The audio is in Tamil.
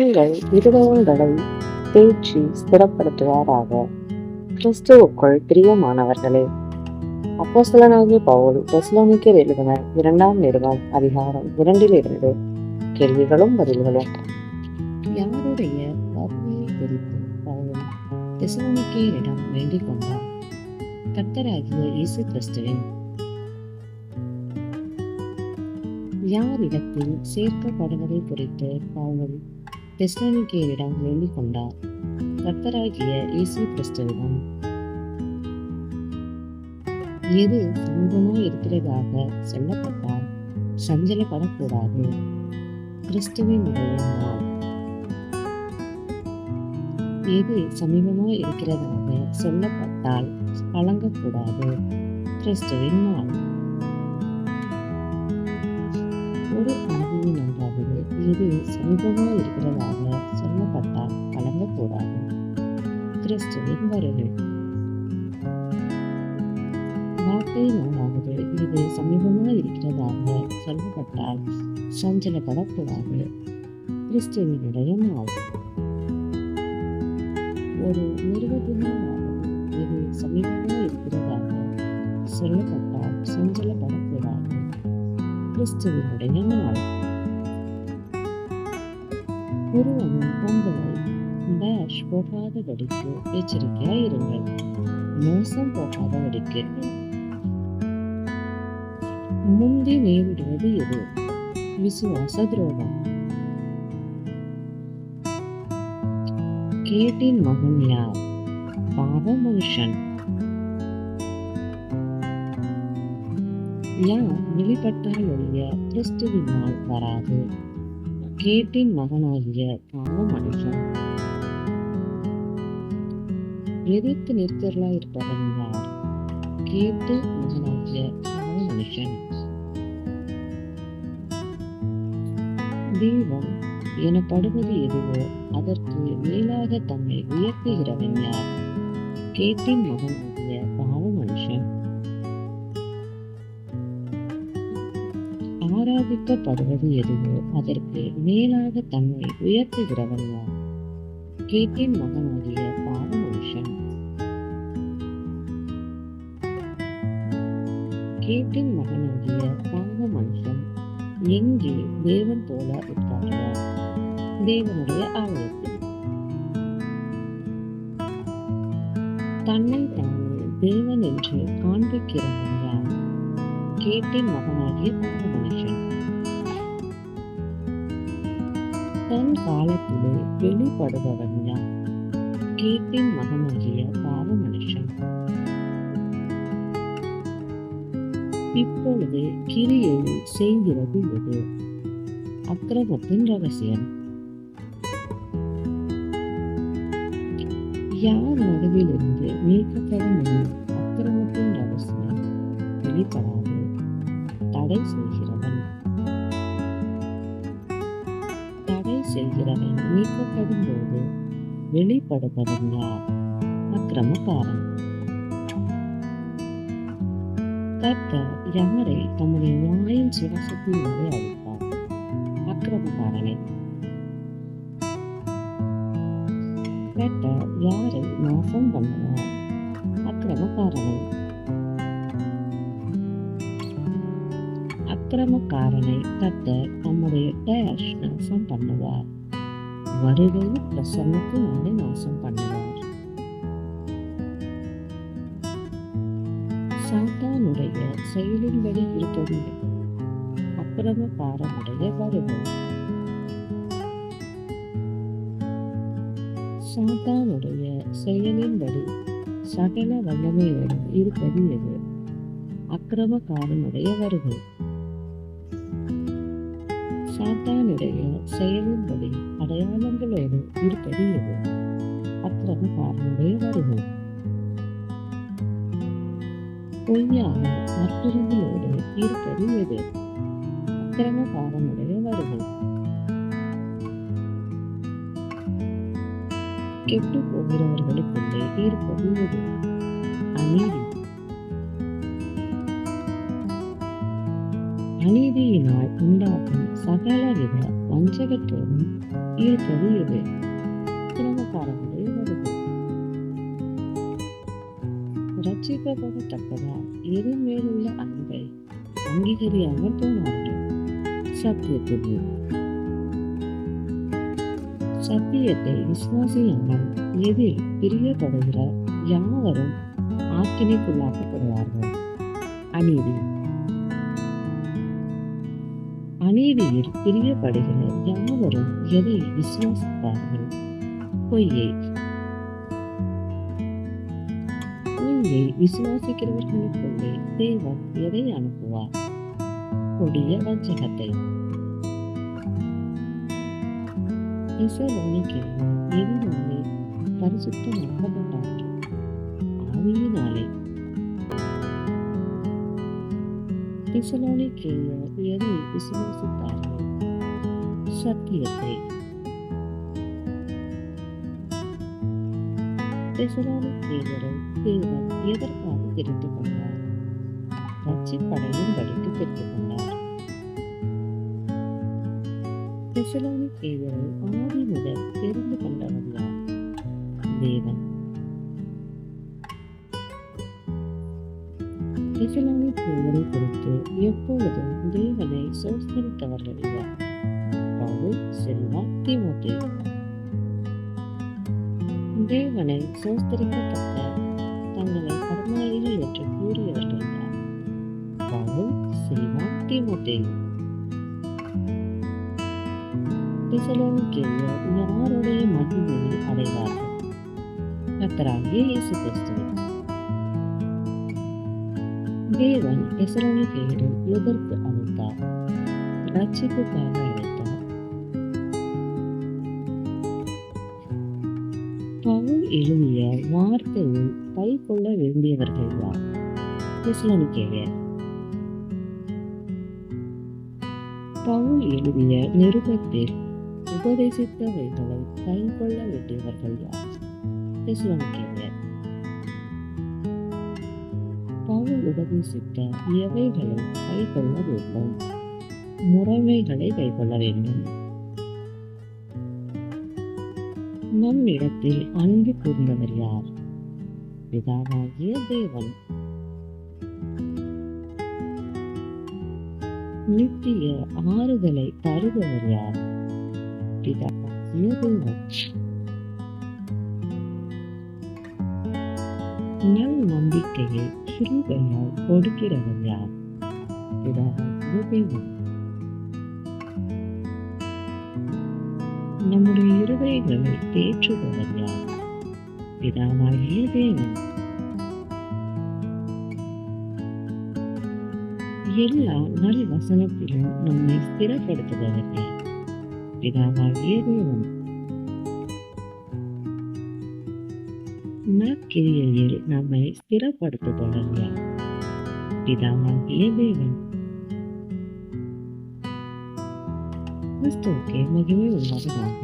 உங்கள் இருதயங்களை தேற்றி ஸ்திரப்படுத்துவாராக. கிறிஸ்துவுக்குள் பிரியமானவர்களே, அப்போஸ்தலனாகிய பவுல் தெசலோனிக்கேயர் எழுதின 2ஆம் நிருபம் அதிகாரம் 2 கேள்விகளும் பதில்களும். யாருடைய வறுமையை குறித்து பவுல் தெசலோனிக்கேயரிடம் வேண்டிக் கொண்டார்? கர்த்தராகிய இயேசு கிறிஸ்துவின். யாரிடத்தில் சேர்க்கப்படுவதை குறித்து பவுல் தெசலோனிக்கேயரிடம் வேண்டிக் கொண்டார்? கர்த்தராகிய இயேசு கிறிஸ்துவிடம். எது சமூகமாய் இருக்கிறதாக சொல்லப்பட்டால் சஞ்சலப்படக்கூடாது. கிறிஸ்துவினுடைய நாள். எது சமீபமாய் இருக்கிறதாக சொல்லப்பட்டால் கலங்கக்கூடாது. கிறிஸ்துவின் நாள். ஒரு ஆவியினாலாவது இது சமீபமாய் இருக்கிறதாக சொல்லப்பட்டால் கலங்கக்கூடாது. கிறிஸ்துவின் வருகை. வார்த்தையினாலாவது இது சமீபமாய் இருக்கிறதாக சொல்லப்பட்டால் சஞ்சலப்படக்கூடாது. கிறிஸ்துவினுடைய நாள். ஒரு நிறுவனத்தினாலாவது இது சமீபமாய் இருக்கிறதாக சொல்லப்பட்டால் சஞ்சலப்படக்கூடாது. கிறிஸ்துவினுடைய நாள். ஒருவனும் உங்களை போகாதபடிக்கு எச்சரிக்கையாய் இருங்கள். மோசம் போகாதபடிக்கு. முந்தி நேரிடுவது எது? விசுவாச துரோகம். கேட்டின் மகன் யார்? பாவ மனுஷன். யார் வெளிப்பட்டால் ஒழிய கிறிஸ்துவின் நாள் வராது? கேட்டின் மகனாகிய பாவ மனுஷன். எதிர்த்து நிற்கலாய் இருப்பவன் யார்? கேட்டு மகனாகிய பாவ மனுஷன். தெய்வம் எனப்படுவது எதுவோ அதற்கு மேலாக தம்மை உயர்த்துகிறவன் யார்? கேட்டின் மகனாகிய பாவ மனுஷன். ஆராதிக்கப்படுவது எதுவோ அதற்கு மேலாக தம்மை உயர்த்துகிறவன் யார்? கேட்டின் மகனாகிய பாவ மனுஷன். கேட்டின் மகனாகிய பாவ மனுஷன் எங்கே தேவன் போல உட்கார்ந்தார்? தேவனுடைய ஆலயத்தில். தன்னை தானே தேவன் என்று காண்பிக்கிறவன் யார்? கேட்டின் மகனாகிய பாவ மனுஷன். தன் காலத்திலே வெளிப்படுபவன் யார்? கேட்டின் மகனாகிய பாவ மனுஷன். இப்பொழுது கிரியை செய்கிறது எது? அக்கிரமத்தின் ரகசியம். யார் நடுவிலிருந்து நீக்கப்படும் அக்கிரமத்தின் ரகசியம் வெளிப்படாது. தடை செய்கிறவன். தடை செய்கிறவன் நீக்கப்படும் போது வெளிப்படுபவன் யார்? அக்கிரமக்காரன். கர்த்தர் யாரை தம்முடைய வாயின் சுவாசத்தினாலே அழிப்பார்? அக்கிரமக்காரனை. கர்த்தர் யாரை நாசம் பண்ணுவார்? அக்கிரமக்காரனை. அக்கிரமக்காரனை கர்த்தர் தம்முடைய நாசம் பண்ணுவார். வருகையில் பிரசன்னத்தினாலே நாசம் பண்ணுவார். சாத்தானுடைய செயலின்படி இருப்பது அக்கிரமக்காரனுடைய வருகை. சாத்தானுடைய செயலின்படி சகல வல்லமையோடு இருப்பது எது? அக்கிரமக்காரனுடைய வருகை. சாத்தானுடைய செயலின்படி அடையாளங்களோடு இருப்பது எது? அக்கிரமக்காரனுடைய வருகை. பொய்யான அற்புதங்களோடு இருப்பது எது? அக்கிரமக்காரனுடைய வருகை. கெட்டு போகிறவர்களுக்குள்ளே இருப்பது எது? அநீதி. அநீதியினால் உண்டாகும் சகலவித வஞ்சகத்தோடும் இருப்பது எது? சிரமக்காரங்களை வருது. ரட்சிக்கப்படத்தக்கதால் எது மேலுள்ள அன்பை அங்கீகரியாமல் போனார்கள். சத்தியத்துக்கு சத்தியத்தை விசுவாசியாமல் எதில் பிரியப்படுகிற யாவரும் ஆக்கினைக்குள்ளாக்கப்படுவார்கள். அநீதி அநீதியில் பிரியப்படுகிற யாவரும் எதை விசுவாசிப்பார்கள்? பொய்யை பொய்யை விசுவாசிக்கிறவர்களுக்குள்ளே தேவன் எதை அனுப்புவார்? கொடிய வஞ்சகத்தை. தெசலோனிக்கேயர் எதினாலே பரிசுத்தமாக்கப்பட்டார்கள்? ஆவியினாலே. தெசலோனிக்கேயர் எதை விசுவாசித்தார்கள்? சத்தியத்தை. தெசலோனிக்கேயரை தேவன் எதற்காக தெரிந்து கொண்டார்? ரட்சிப்படையும் படித்து தெரிந்து கொண்டார். தெசலோனிக்கேயரை ஆதி முதல் தெரிந்து கொண்டவர் யார்? தேவன். தெசலோனிக்கேயரை குறித்து எப்பொழுதும் தேவனை சோஸ்தரித்தவர்கள் யார்? பவுல், சிலா, தீமோத்தேயு. தேவனை சோஸ்தரிக்கப்பட்ட தங்களை கடனாளிகள் என்று கூறியவர்கள் யார்? பவுல், சிலா, தீமோத்தேயு. தெசலோனிக்கேயர் யாருடைய மகிமையை அடைவார்கள்? கர்த்தராகிய இயேசு கிறிஸ்து. தேவன் தெசலோனிக்கேயரை எதற்கு அழைத்தார்? ரட்சிப்புக்காக அழைத்தார். பவுல் எழுதிய வார்த்தையை கை கொள்ள வேண்டியவர்கள் யார்? தெசலோனிக்கேயர். பவுல் எழுதிய நிருபத்தில் உபதேசித்தவைகளை கை கொள்ள வேண்டியவர்கள் யார்? தெசலோனிக்கேயர். பவுல் உபதேசித்த எவைகளை கை கொள்ள வேண்டும்? முறைமைகளை கை கொள்ள வேண்டும். நம் இடத்தில் அன்பு கூர்ந்தவர் யார்? பிதாவாகிய தேவன். நித்திய ஆறுதலை தருபவர் யார்? பிதாவாகிய தேவன். நல் நம்பிக்கையை கிருபையால் கொடுக்கிறவர் யார்? பிதாவாகிய தேவன். நம்முடைய இருதயங்களை தேற்றுபவர் யார்? பிதாவாகிய தேவன். எல்லா நல் வசனத்திலும் நம்மை ஸ்திரப்படுத்துபவர் யார்? பிதாவாகிய தேவன். நற்கிரியையில் நம்மை ஸ்திரப்படுத்துபவர் யார்? பிதாவாகிய தேவன். கிறிஸ்துவுக்கே மகிமை உண்டாவதாக.